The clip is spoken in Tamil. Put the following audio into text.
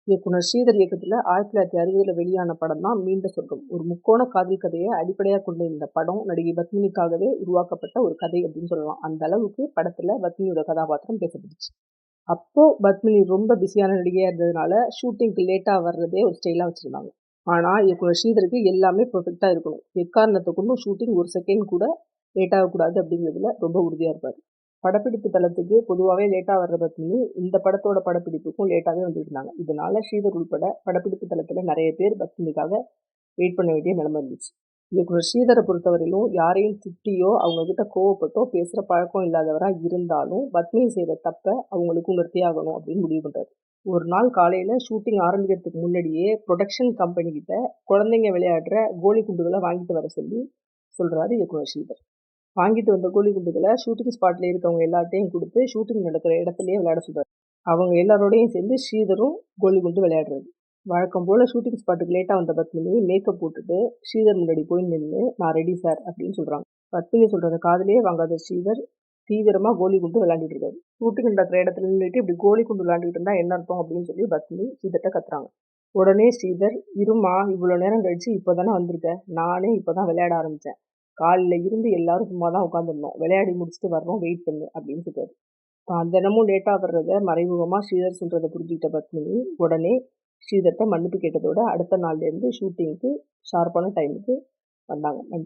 இயக்குனர் ஸ்ரீதர் இயக்கத்துல 1960ல வெளியான படம் தான் மீண்ட சொர்க்கம். ஒரு முக்கோண காதல் கதையை அடிப்படையா கொண்ட இந்த படம் நடிகை பத்மினிக்காகவே உருவாக்கப்பட்ட ஒரு கதை அப்படின்னு சொல்லலாம். அந்த அளவுக்கு படத்துல பத்மினியோட கதாபாத்திரம் பேசப்பட்டுச்சு. அப்போ பத்மினி ரொம்ப பிஸியான நடிகையா இருந்ததுனால ஷூட்டிங்க்கு லேட்டா வர்றதே ஒரு ஸ்டைலா வச்சிருந்தாங்க. ஆனா இயக்குனர் ஸ்ரீதருக்கு எல்லாமே பெர்ஃபெக்ட்டா இருக்கணும். எக்காரணத்தை கொண்டும் ஷூட்டிங் ஒரு செகண்ட் கூட லேட் ஆகக்கூடாது அப்படிங்கிறதுல ரொம்ப உறுதியா இருப்பாரு. படப்பிடிப்பு தளத்துக்கு பொதுவாவே லேட்டா வர்ற பத்மினி இந்த படத்தோட படப்பிடிப்புக்கும் லேட்டாவே வந்துருந்தாங்க. இதனால ஸ்ரீதர் உள்பட படப்பிடிப்பு தளத்துல நிறைய பேர் பத்மினிக்காக வெயிட் பண்ண வேண்டிய நிலைமை இருந்துச்சு. இயக்குனர் ஸ்ரீதரை பொறுத்தவரையிலும் யாரையும் திட்டியோ அவங்க கிட்ட கோவப்பட்டோ பேசுற பழக்கம் இல்லாதவரா இருந்தாலும் பத்மினி செய்யற தப்ப அவங்களுக்கு உணர்த்தியே ஆகணும் அப்படின்னு முடிவு பண்றாரு. ஒரு நாள் காலையில ஷூட்டிங் ஆரம்பிக்கிறதுக்கு முன்னாடியே ப்ரொடக்ஷன் கம்பெனி கிட்ட குழந்தைங்க விளையாடுற கோலி குண்டுகளை வாங்கிட்டு வர சொல்லி சொல்றாரு இயக்குனர் ஸ்ரீதர். வாங்கிட்டு வந்த கோலி குண்டுகளை ஷூட்டிங் ஸ்பாட்ல இருக்கவங்க எல்லார்ட்டையும் கொடுத்து ஷூட்டிங் நடக்கிற இடத்துலயே விளையாட சொல்றாரு. அவங்க எல்லாரோடையும் சேர்ந்து ஸ்ரீதரும் கோலி குண்டு விளையாடுறாரு. வழக்கம் போல ஷூட்டிங் ஸ்பாட்டுக்கு லேட்டா வந்த பத்மினி மேக்கப் போட்டுட்டு ஸ்ரீதர் முன்னாடி போய் நின்று நான் ரெடி சார் அப்படின்னு சொல்றாங்க. பத்மினி சொல்றத காதுலயே வாங்காத ஸ்ரீதர் தீவிரமா கோலி குண்டு விளையாண்டுட்டு இருக்காரு. ஷூட்டிங் நடக்கிற இடத்துல நின்றுட்டு இப்படி கோலி குண்டு விளையாண்டுட்டு இருந்தா என்ன அர்த்தம் அப்படின்னு சொல்லி பத்மினி ஸ்ரீதர்ட்ட கத்துறாங்க. உடனே ஸ்ரீதர், இருமா இவ்வளவு நேரம் கழிச்சு இப்பதானே வந்திருக்க, நானே இப்பதான் விளையாட ஆரம்பிச்சேன், காலையில இருந்து எல்லாரும் சும்மா தான் உட்காந்துருந்தோம், விளையாடி முடிச்சுட்டு வர்றோம், வெயிட் பண்ணு அப்படின்னு சொல்றாரு. தான் தினமும் லேட்டா வர்றத மறைமுகமா ஸ்ரீதர் சொல்றதை புரிஞ்சுக்கிட்ட பத்மினி உடனே ஸ்ரீதர்ட்ட மன்னிப்பு கேட்டதோட அடுத்த நாள்ல இருந்து ஷூட்டிங்க்கு ஷார்ப்பான டைமுக்கு வந்தாங்க. நன்றி.